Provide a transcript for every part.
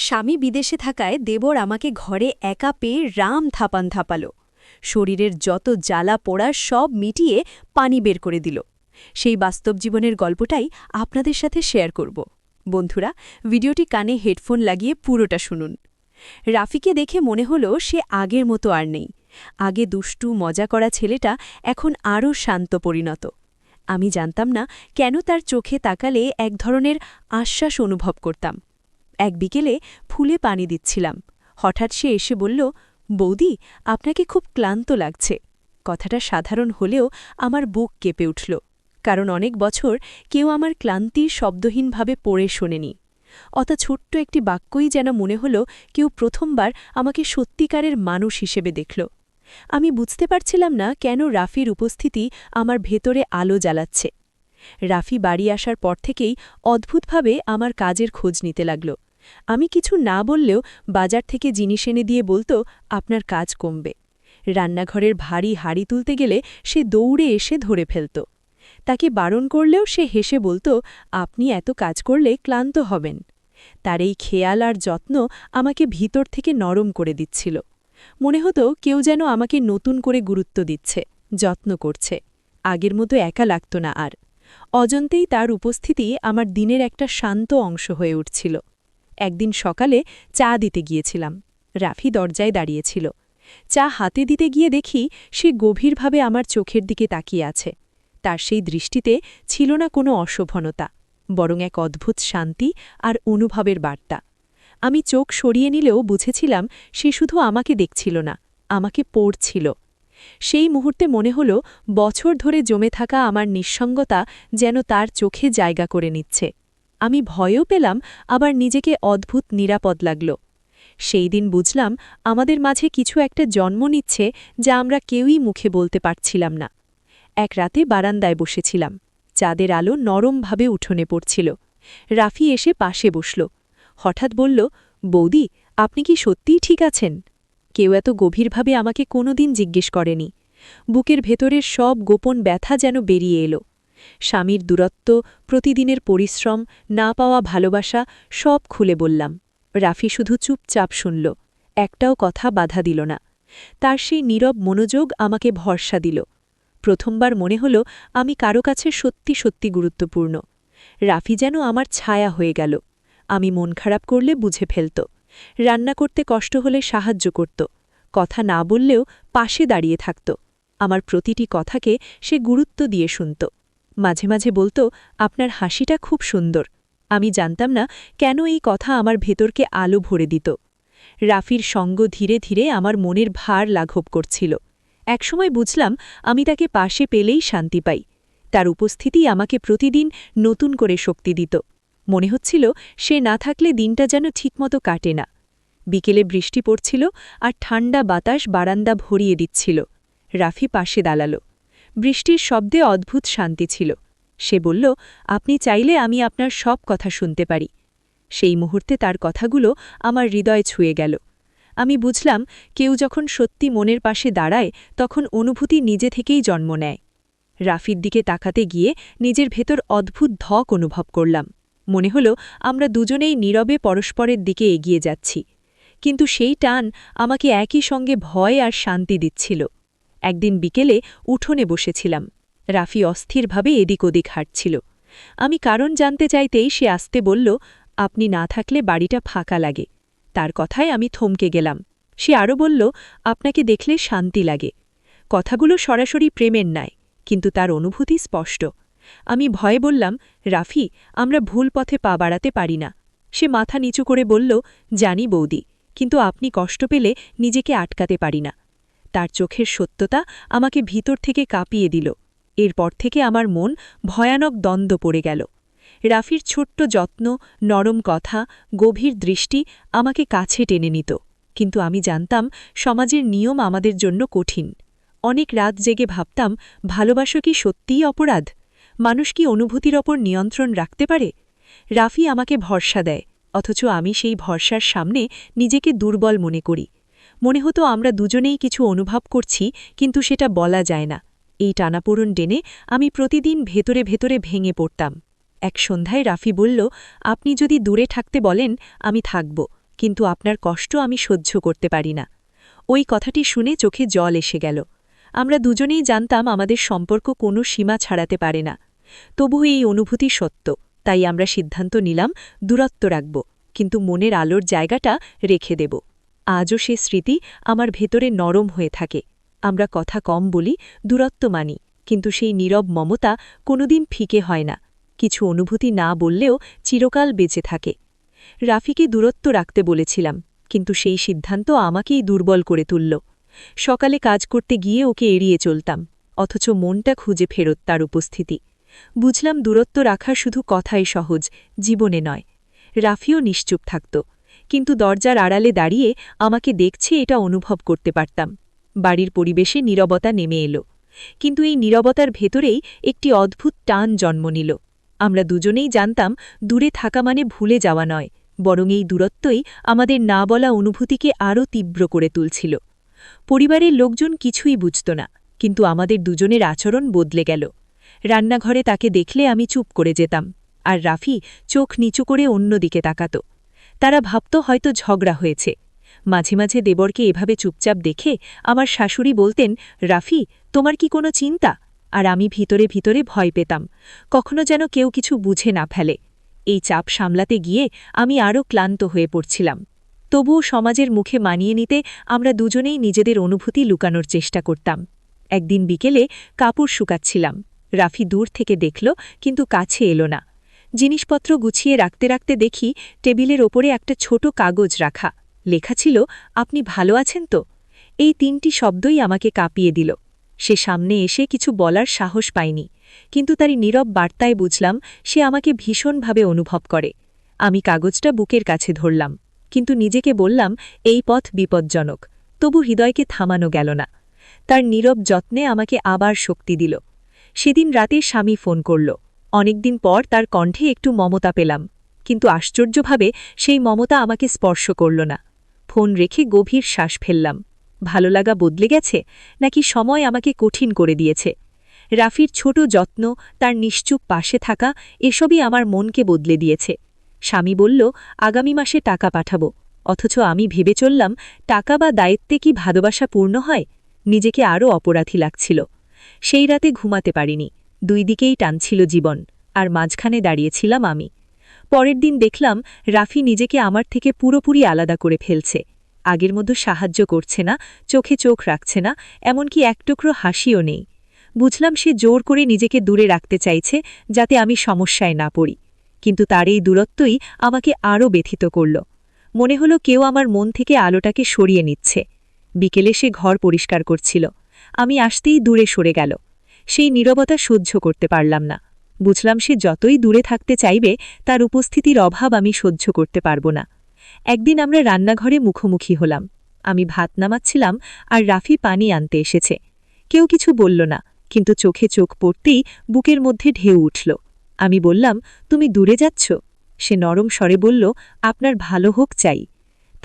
স্বামী বিদেশে থাকায় দেবর আমাকে ঘরে একা পেয়ে রাম থাপান থাপালো। শরীরের যত জ্বালা পোড়া সব মিটিয়ে পানি বের করে দিল। সেই বাস্তব জীবনের গল্পটাই আপনাদের সাথে শেয়ার করব। বন্ধুরা, ভিডিওটি কানে হেডফোন লাগিয়ে পুরোটা শুনুন। রাফিকে দেখে মনে হলো সে আগের মতো আর নেই। আগে দুষ্টু মজা করা ছেলেটা এখন আরও শান্ত পরিণত। আমি জানতাম না কেন তার চোখে তাকালে এক ধরনের আশ্বাস অনুভব করতাম। এক বিকেলে ফুলে পানি দিচ্ছিলাম, হঠাৎ সে এসে বলল, বৌদি, আপনাকে খুব ক্লান্ত লাগছে। কথাটা সাধারণ হলেও আমার বুক কেঁপে উঠল, কারণ অনেক বছর কেউ আমার ক্লান্তির শব্দহীনভাবে পড়ে শোনেনি। অত ছোট্ট একটি বাক্যই যেন মনে হলো কেউ প্রথমবার আমাকে সত্যিকারের মানুষ হিসেবে দেখল। আমি বুঝতে পারছিলাম না কেন রাফির উপস্থিতি আমার ভেতরে আলো জ্বালাচ্ছে। রাফি বাড়ি আসার পর থেকেই অদ্ভুতভাবে আমার কাজের খোঁজ নিতে লাগল। আমি কিছু না বললেও বাজার থেকে জিনিস এনে দিয়ে বলতো, আপনার কাজ কমবে। রান্নাঘরের ভারী হাঁড়ি তুলতে গেলে সে দৌড়ে এসে ধরে ফেলত। তাকে বারণ করলেও সে হেসে বলতো, আপনি এত কাজ করলে ক্লান্ত হবেন। তার এই খেয়াল আর যত্ন আমাকে ভিতর থেকে নরম করে দিচ্ছিল। মনে হতো কেউ যেন আমাকে নতুন করে গুরুত্ব দিচ্ছে, যত্ন করছে। আগের মতো একা লাগত না আর। অজন্তেই তার উপস্থিতি আমার দিনের একটা শান্ত অংশ হয়ে উঠছিল। একদিন সকালে চা দিতে গিয়েছিলাম। রাফি দরজায় দাঁড়িয়েছিল। চা হাতে দিতে গিয়ে দেখি সে গভীরভাবে আমার চোখের দিকে তাকিয়ে আছে। তার সেই দৃষ্টিতে ছিল না কোনো অশোভনতা, বরং এক অদ্ভুত শান্তি আর অনুভবের বার্তা। আমি চোখ সরিয়ে নিলেও বুঝেছিলাম সে শুধু আমাকে দেখছিল না, আমাকে পড়ছিল। সেই মুহূর্তে মনে হল বছর ধরে জমে থাকা আমার নিঃসঙ্গতা যেন তার চোখে জায়গা করে নিচ্ছে। আমি ভয়ও পেলাম, আবার নিজেকে অদ্ভুত নিরাপদ লাগল। সেই দিন বুঝলাম আমাদের মাঝে কিছু একটা জন্ম নিচ্ছে যা আমরা কেউই মুখে বলতে পারছিলাম না। এক রাতে বারান্দায় বসেছিলাম। চাঁদের আলো নরমভাবে উঠোনে পড়ছিল। রাফি এসে পাশে বসল। হঠাৎ বলল, বৌদি, আপনি কি সত্যিই ঠিক আছেন? কেউ এত গভীরভাবে আমাকে কোনোদিন জিজ্ঞেস করেনি। বুকের ভেতরের সব গোপন ব্যথা যেন বেরিয়ে এলো। স্বামীর দূরত্ব, প্রতিদিনের পরিশ্রম, না পাওয়া ভালোবাসা সব খুলে বললাম। রাফি শুধু চুপচাপ শুনল, একটাও কথা বাধা দিল না। তার সেই নীরব মনোযোগ আমাকে ভরসা দিল। প্রথমবার মনে হল আমি কারো কাছে সত্যি সত্যি গুরুত্বপূর্ণ। রাফি যেন আমার ছায়া হয়ে গেল। আমি মন খারাপ করলে বুঝে ফেলত, রান্না করতে কষ্ট হলে সাহায্য করত, কথা না বললেও পাশে দাঁড়িয়ে থাকত। আমার প্রতিটি কথাকে সে গুরুত্ব দিয়ে শুনত। মাঝে মাঝে বলতো, আপনার হাসিটা খুব সুন্দর। আমি জানতাম না কেন এই কথা আমার ভেতরকে আলো ভরে দিত। রাফির সঙ্গ ধীরে ধীরে আমার মনের ভার লাঘব করছিল। একসময় বুঝলাম আমি তাকে পাশে পেলেই শান্তি পাই। তার উপস্থিতি আমাকে প্রতিদিন নতুন করে শক্তি দিত। মনে হচ্ছিল সে না থাকলে দিনটা যেন ঠিকমতো কাটে না। বিকেলে বৃষ্টি পড়ছিল আর ঠান্ডা বাতাস বারান্দা ভরিয়ে দিচ্ছিল। রাফি পাশে দাঁড়াল। বৃষ্টির শব্দে অদ্ভুত শান্তি ছিল। সে বলল, আপনি চাইলে আমি আপনার সব কথা শুনতে পারি। সেই মুহূর্তে তার কথাগুলো আমার হৃদয় ছুঁয়ে গেল। আমি বুঝলাম কেউ যখন সত্যি মনের পাশে দাঁড়ায় তখন অনুভূতি নিজে থেকেই জন্ম নেয়। রাফির দিকে তাকাতে গিয়ে নিজের ভেতর অদ্ভুত ধক অনুভব করলাম। মনে হল আমরা দুজনেই নীরবে পরস্পরের দিকে এগিয়ে যাচ্ছি, কিন্তু সেই টান আমাকে একই সঙ্গে ভয় আর শান্তি দিচ্ছিল। একদিন বিকেলে উঠোনে বসেছিলাম। রাফি অস্থিরভাবে এদিক ওদিক হাঁটছিল। আমি কারণ জানতে চাইতেই সে আসতে বলল, আপনি না থাকলে বাড়িটা ফাঁকা লাগে। তার কথায় আমি থমকে গেলাম। সে আরও বলল, আপনাকে দেখলে শান্তি লাগে। কথাগুলো সরাসরি প্রেমের নয়, কিন্তু তার অনুভূতি স্পষ্ট। আমি ভয়ে বললাম, রাফি, আমরা ভুল পথে পা বাড়াতে পারি না। সে মাথা নিচু করে বলল, জানি বৌদি, কিন্তু আপনি কষ্ট পেলে নিজেকে আটকাতে পারি না। তার চোখের সত্যতা আমাকে ভিতর থেকে কাঁপিয়ে দিল। এরপর থেকে আমার মন ভয়ানক দ্বন্দ্ব পড়ে গেল। রাফির ছোট্ট যত্ন, নরম কথা, গভীর দৃষ্টি আমাকে কাছে টেনে নিত, কিন্তু আমি জানতাম সমাজের নিয়ম আমাদের জন্য কঠিন। অনেক রাত জেগে ভাবতাম, ভালোবাসা কি সত্যিই অপরাধ? মানুষ কি অনুভূতির ওপর নিয়ন্ত্রণ রাখতে পারে? রাফি আমাকে ভরসা দেয়, অথচ আমি সেই ভরসার সামনে নিজেকে দুর্বল মনে করি। মনে হতো আমরা দুজনেই কিছু অনুভব করছি, কিন্তু সেটা বলা যায় না। এই টানাপোড়েন টেনে আমি প্রতিদিন ভেতরে ভেতরে ভেঙে পড়তাম। এক সন্ধ্যায় রাফি বলল, আপনি যদি দূরে থাকতে বলেন আমি থাকব, কিন্তু আপনার কষ্ট আমি সহ্য করতে পারি না। ওই কথাটি শুনে চোখে জল এসে গেল। আমরা দুজনেই জানতাম আমাদের সম্পর্ক কোনো সীমা ছাড়াতে পারে না। তবু এই অনুভূতি সত্য, তাই আমরা সিদ্ধান্ত নিলাম দূরত্ব রাখব, কিন্তু মনের আলোর জায়গাটা রেখে দেব। আজও সে স্মৃতি আমার ভেতরে নরম হয়ে থাকে। আমরা কথা কম বলি, দূরত্ব মানি, কিন্তু সেই নীরব মমতা কোনোদিন ফিকে হয় না। কিছু অনুভূতি না বললেও চিরকাল বেঁচে থাকে। রাফিকে দূরত্ব রাখতে বলেছিলাম, কিন্তু সেই সিদ্ধান্ত আমাকেই দুর্বল করে তুলল। সকালে কাজ করতে গিয়ে ওকে এড়িয়ে চলতাম, অথচ মনটা খুঁজে ফেরত তার উপস্থিতি। বুঝলাম দূরত্ব রাখা শুধু কথাই সহজ, জীবনে নয়। রাফিও নিশ্চুপ থাকত, কিন্তু দরজার আড়ালে দাঁড়িয়ে আমাকে দেখছে এটা অনুভব করতে পারতাম। বাড়ির পরিবেশে নীরবতা নেমে এলো, কিন্তু এই নীরবতার ভেতরেই একটি অদ্ভুত টান জন্ম নিল। আমরা দুজনেই জানতাম দূরে থাকা মানে ভুলে যাওয়া নয়, বরং এই দূরত্বই আমাদের না বলা অনুভূতিকে আরও তীব্র করে তুলছিল। পরিবারের লোকজন কিছুই বুঝত না, কিন্তু আমাদের দুজনের আচরণ বদলে গেল। রান্নাঘরে তাকে দেখলে আমি চুপ করে যেতাম, আর রাফি চোখ নিচু করে অন্যদিকে তাকাত। তারা ভাবত হয়তো ঝগড়া হয়েছে। মাঝে মাঝে দেবরকে এভাবে চুপচাপ দেখে আমার শাশুড়ি বলতেন, রাফি, তোমার কি কোনো চিন্তা? আর আমি ভিতরে ভিতরে ভয় পেতাম, কখনো যেন কেউ কিছু বুঝে না ফেলে। এই চাপ সামলাতে গিয়ে আমি আরও ক্লান্ত হয়ে পড়ছিলাম। তবুও সমাজের মুখে মানিয়ে নিতে আমরা দুজনেই নিজেদের অনুভূতি লুকানোর চেষ্টা করতাম। একদিন বিকেলে কাপড় শুকাচ্ছিলাম। রাফি দূর থেকে দেখল, কিন্তু কাছে এলো না। জিনিসপত্র গুছিয়ে রাখতে রাখতে দেখি টেবিলের ওপরে একটা ছোট কাগজ রাখা। লেখা ছিল, আপনি ভালো আছেন তো? এই 3টি শব্দই আমাকে কাঁপিয়ে দিল। সে সামনে এসে কিছু বলার সাহস পায়নি, কিন্তু তার নীরব বার্তায় বুঝলাম সে আমাকে ভীষণভাবে অনুভব করে। আমি কাগজটা বুকের কাছে ধরলাম, কিন্তু নিজেকে বললাম এই পথ বিপজ্জনক। তবু হৃদয়কে থামানো গেল না। তার নীরব যত্নে আমাকে আবার শক্তি দিল। সেদিন রাতে স্বামী ফোন করল। অনেকদিন পর তার কণ্ঠে একটু মমতা পেলাম, কিন্তু আশ্চর্যভাবে সেই মমতা আমাকে স্পর্শ করল না। ফোন রেখে গভীর শ্বাস ফেললাম। ভালো লাগা বদলে গেছে, নাকি সময় আমাকে কঠিন করে দিয়েছে? রাফির ছোট যত্ন, তার নিশ্চুপ পাশে থাকা, এসবই আমার মনকে বদলে দিয়েছে। স্বামী বলল, আগামী মাসে টাকা পাঠাবো, অথচ আমি ভেবে চললাম টাকা বা দায়িত্বে কি ভালোবাসা পূর্ণ হয়? নিজেকে আরও অপরাধী লাগছিল। সেই রাতে ঘুমাতে পারিনি। 2 দিকেই টানছিল জীবন, আর মাঝখানে দাঁড়িয়েছিলাম আমি। পরের দিন দেখলাম রাফি নিজেকে আমার থেকে পুরোপুরি আলাদা করে ফেলছে। আগের মতো সাহায্য করছে না, চোখে চোখ রাখছে না, এমনকি এক টুকরো হাসিও নেই। বুঝলাম সে জোর করে নিজেকে দূরে রাখতে চাইছে, যাতে আমি সমস্যায় না পড়ি। কিন্তু তার এই দূরত্বই আমাকে আরও ব্যথিত করল। মনে হলো কেউ আমার মন থেকে আলোটাকে সরিয়ে নিচ্ছে। বিকেলে সে ঘর পরিষ্কার করছিল। আমি আসতেই দূরে সরে গেল। সেই নীরবতা সহ্য করতে পারলাম না। বুঝলাম সে যতই দূরে থাকতে চাইবে, তার উপস্থিতির অভাব আমি সহ্য করতে পারব না। একদিন আমরা রান্নাঘরে মুখোমুখি হলাম। আমি ভাত নামাচ্ছিলাম, আর রাফি পানি আনতে এসেছে। কেউ কিছু বলল না, কিন্তু চোখে চোখ পড়তেই বুকের মধ্যে ঢেউ উঠল। আমি বললাম, তুমি দূরে যাচ্ছ? সে নরম স্বরে বলল, আপনার ভালো হোক চাই।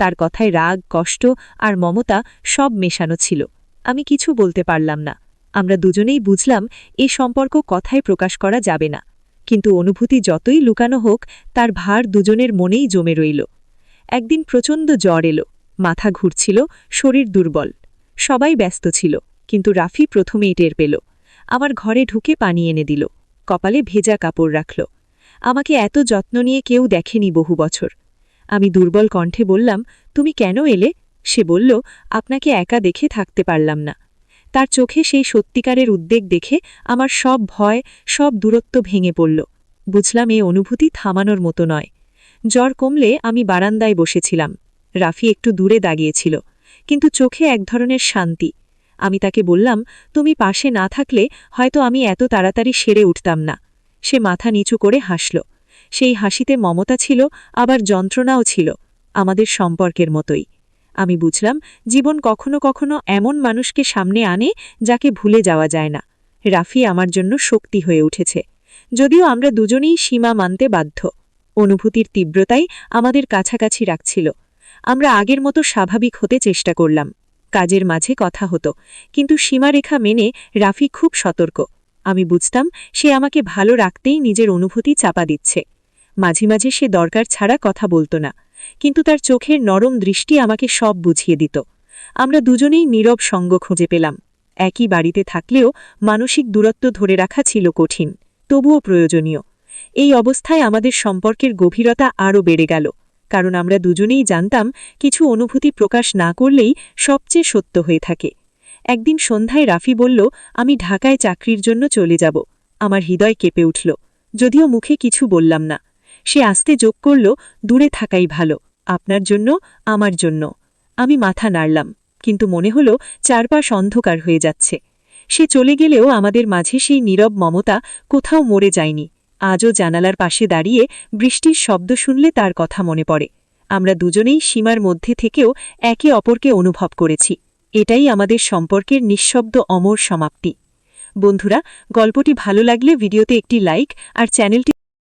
তার কথায় রাগ, কষ্ট আর মমতা সব মেশানো ছিল। আমি কিছু বলতে পারলাম না। আমরা দুজনেই বুঝলাম এ সম্পর্ক কথায় প্রকাশ করা যাবে না, কিন্তু অনুভূতি যতই লুকানো হোক, তার ভার দুজনের মনেই জমে রইল। একদিন প্রচণ্ড জ্বর এলো, মাথা ঘুরছিল, শরীর দুর্বল। সবাই ব্যস্ত ছিল, কিন্তু রাফি প্রথমেই টের পেল। আমার ঘরে ঢুকে পানি এনে দিল, কপালে ভেজা কাপড় রাখল। আমাকে এত যত্ন নিয়ে কেউ দেখেনি বহু বছর। আমি দুর্বল কণ্ঠে বললাম, তুমি কেন এলে? সে বলল, আপনাকে একা দেখে থাকতে পারলাম না। তার চোখে সেই সত্যিকারের উদ্বেগ দেখে আমার সব ভয়, সব দূরত্ব ভেঙে পড়ল। বুঝলাম এ অনুভূতি থামানোর মতো নয়। জ্বর কমলে আমি বারান্দায় বসেছিলাম। রাফি একটু দূরে দাঁড়িয়েছিল, কিন্তু চোখে এক ধরনের শান্তি। আমি তাকে বললাম, তুমি পাশে না থাকলে হয়তো আমি এত তাড়াতাড়ি সেরে উঠতাম না। সে মাথা নিচু করে হাসল। সেই হাসিতে মমতা ছিল, আবার যন্ত্রণাও ছিল, আমাদের সম্পর্কের মতোই। আমি বুঝলাম জীবন কখনো কখনো এমন মানুষকে সামনে আনে যাকে ভুলে যাওয়া যায় না। রাফি আমার জন্য শক্তি হয়ে উঠেছে, যদিও আমরা দুজনেই সীমা মানতে বাধ্য। অনুভূতির তীব্রতাই আমাদের কাছাকাছি রাখছিল। আমরা আগের মতো স্বাভাবিক হতে চেষ্টা করলাম। কাজের মাঝে কথা হতো, কিন্তু সীমারেখা মেনে রাফি খুব সতর্ক। আমি বুঝতাম সে আমাকে ভালো রাখতেই নিজের অনুভূতি চাপা দিচ্ছে। মাঝে মাঝে সে দরকার ছাড়া কথা বলতো না, কিন্তু তার চোখের নরম দৃষ্টি আমাকে সব বুঝিয়ে দিত। আমরা দুজনেই নীরব সঙ্গ খুঁজে পেলাম। একই বাড়িতে থাকলেও মানসিক দূরত্ব ধরে রাখা ছিল কঠিন, তবুও প্রয়োজনীয়। এই অবস্থায় আমাদের সম্পর্কের গভীরতা আরও বেড়ে গেল, কারণ আমরা দুজনেই জানতাম কিছু অনুভূতি প্রকাশ না করলেই সবচেয়ে সত্য হয়ে থাকে। একদিন সন্ধ্যায় রাফি বলল, আমি ঢাকায় চাকরির জন্য চলে যাব। আমার হৃদয় কেঁপে উঠল, যদিও মুখে কিছু বললাম না। সে আস্তে যোগ করল, দূরে থাকাই ভালো, আপনার জন্য, আমার জন্য। আমি মাথা নাড়লাম, কিন্তু মনে হল চারপাশ অন্ধকার হয়ে যাচ্ছে। সে চলে গেলেও আমাদের মাঝে সেই নীরব মমতা কোথাও মরে যায়নি। আজও জানালার পাশে দাঁড়িয়ে বৃষ্টির শব্দ শুনলে তার কথা মনে পড়ে। আমরা দুজনেই সীমার মধ্যে থেকেও একে অপরকে অনুভব করেছি। এটাই আমাদের সম্পর্কের নিঃশব্দ অমর সমাপ্তি। বন্ধুরা, গল্পটি ভালো লাগলে ভিডিওতে একটি লাইক আর চ্যানেলটি